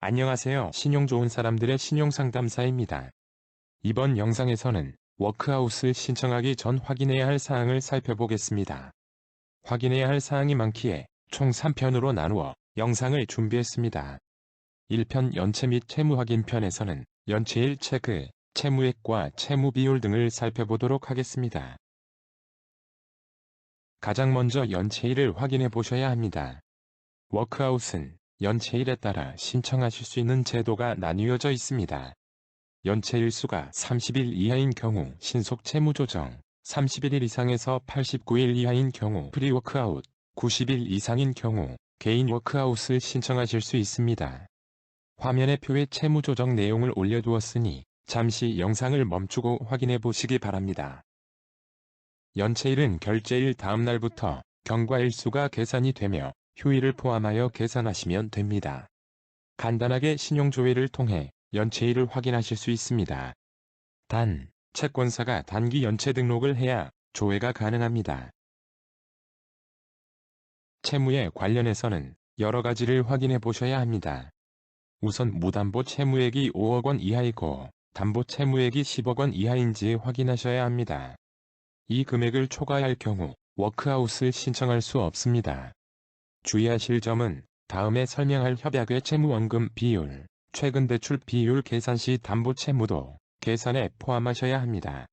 안녕하세요. 신용 좋은 사람들의 신용상담사입니다. 이번 영상에서는 워크아웃을 신청하기 전 확인해야 할 사항을 살펴보겠습니다. 확인해야 할 사항이 많기에 총 3편으로 나누어 영상을 준비했습니다. 1편 연체 및 채무 확인 편에서는 연체일 체크, 채무액과 채무 비율 등을 살펴보도록 하겠습니다. 가장 먼저 연체일을 확인해 보셔야 합니다. 워크아웃은 연체일에 따라 신청하실 수 있는 제도가 나뉘어져 있습니다. 연체일 수가 30일 이하인 경우 신속 채무조정, 31일 이상에서 89일 이하인 경우 프리워크아웃, 90일 이상인 경우 개인 워크아웃을 신청하실 수 있습니다. 화면에 표에 채무조정 내용을 올려두었으니 잠시 영상을 멈추고 확인해 보시기 바랍니다. 연체일은 결제일 다음 날부터 경과일수가 계산이 되며 휴일을 포함하여 계산하시면 됩니다. 간단하게 신용조회를 통해 연체일을 확인하실 수 있습니다. 단, 채권사가 단기 연체 등록을 해야 조회가 가능합니다. 채무에 관련해서는 여러 가지를 확인해 보셔야 합니다. 우선 무담보 채무액이 5억 원 이하이고 담보 채무액이 10억 원 이하인지 확인하셔야 합니다. 이 금액을 초과할 경우 워크아웃을 신청할 수 없습니다. 주의하실 점은 다음에 설명할 협약의 채무원금 비율, 최근 대출 비율 계산 시 담보 채무도 계산에 포함하셔야 합니다.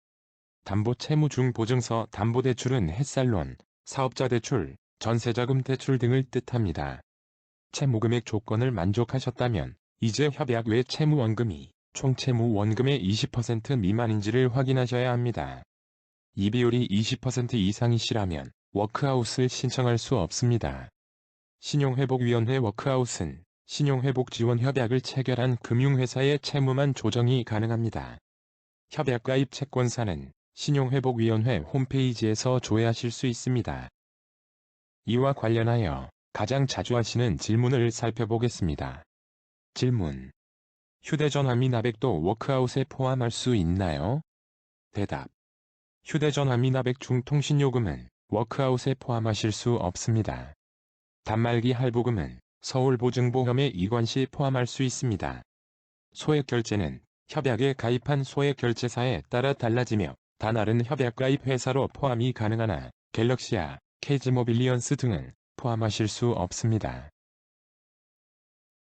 담보 채무 중 보증서 담보대출은 햇살론, 사업자 대출, 전세자금 대출 등을 뜻합니다. 채무금액 조건을 만족하셨다면 이제 협약 외 채무원금이 총 채무원금의 20% 미만인지를 확인하셔야 합니다. 이 비율이 20% 이상이시라면 워크아웃을 신청할 수 없습니다. 신용회복위원회 워크아웃은 신용회복지원협약을 체결한 금융회사의 채무만 조정이 가능합니다. 협약가입 채권사는 신용회복위원회 홈페이지에서 조회하실 수 있습니다. 이와 관련하여 가장 자주 하시는 질문을 살펴보겠습니다. 질문: 휴대전화 및 나백도 워크아웃에 포함할 수 있나요? 대답: 휴대전화 및 나백 중 통신요금은 워크아웃에 포함하실 수 없습니다. 단말기 할부금은 서울보증보험에 이관 시 포함할 수 있습니다. 소액결제는 협약에 가입한 소액결제사에 따라 달라지며 다른 협약가입 회사로 포함이 가능하나 갤럭시아, KG모빌리언스 등은 포함하실 수 없습니다.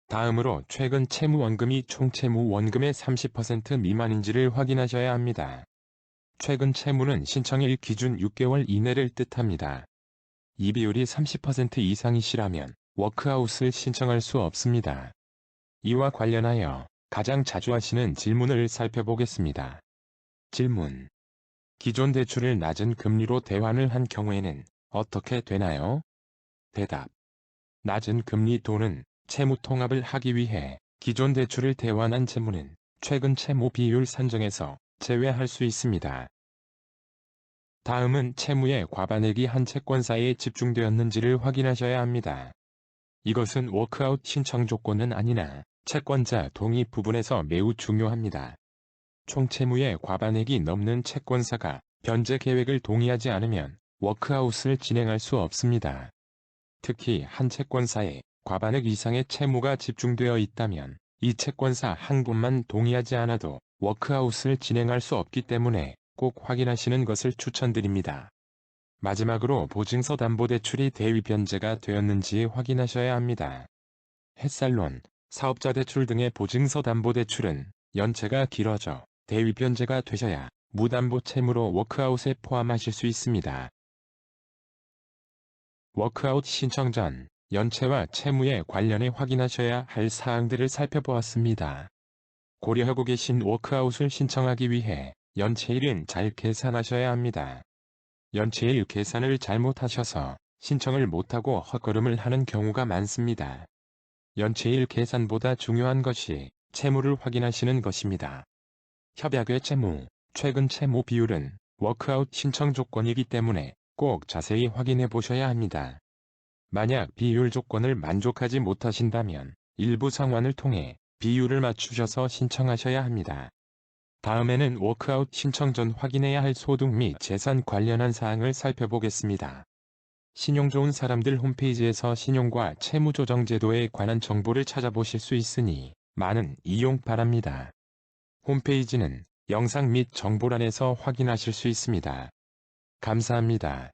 다음으로 최근 채무원금이 총 채무원금의 30% 미만인지를 확인하셔야 합니다. 최근 채무는 신청일 기준 6개월 이내를 뜻합니다. 이 비율이 30% 이상이시라면 워크아웃을 신청할 수 없습니다. 이와 관련하여 가장 자주 하시는 질문을 살펴보겠습니다. 질문: 기존 대출을 낮은 금리로 대환을 한 경우에는 어떻게 되나요? 대답: 낮은 금리 또는 채무 통합을 하기 위해 기존 대출을 대환한 채무는 최근 채무 비율 산정에서 제외할 수 있습니다. 다음은 채무의 과반액이 한 채권사에 집중되었는지를 확인하셔야 합니다. 이것은 워크아웃 신청 조건은 아니나 채권자 동의 부분에서 매우 중요합니다. 총 채무의 과반액이 넘는 채권사가 변제 계획을 동의하지 않으면 워크아웃을 진행할 수 없습니다. 특히 한 채권사에 과반액 이상의 채무가 집중되어 있다면 이 채권사 한 곳만 동의하지 않아도 워크아웃을 진행할 수 없기 때문에 꼭 확인하시는 것을 추천드립니다. 마지막으로 보증서 담보대출이 대위 변제가 되었는지 확인하셔야 합니다. 햇살론, 사업자 대출 등의 보증서 담보대출은 연체가 길어져 대위 변제가 되셔야 무담보 채무로 워크아웃에 포함하실 수 있습니다. 워크아웃 신청 전 연체와 채무에 관련해 확인하셔야 할 사항들을 살펴보았습니다. 고려하고 계신 워크아웃을 신청하기 위해 연체일은 잘 계산하셔야 합니다. 연체일 계산을 잘못하셔서 신청을 못하고 헛걸음을 하는 경우가 많습니다. 연체일 계산보다 중요한 것이 채무를 확인하시는 것입니다. 협약의 채무, 최근 채무 비율은 워크아웃 신청 조건이기 때문에 꼭 자세히 확인해 보셔야 합니다. 만약 비율 조건을 만족하지 못하신다면 일부 상환을 통해 비율을 맞추셔서 신청하셔야 합니다. 다음에는 워크아웃 신청 전 확인해야 할 소득 및 재산 관련한 사항을 살펴보겠습니다. 신용 좋은 사람들 홈페이지에서 신용과 채무조정 제도에 관한 정보를 찾아보실 수 있으니 많은 이용 바랍니다. 홈페이지는 영상 및 정보란에서 확인하실 수 있습니다. 감사합니다.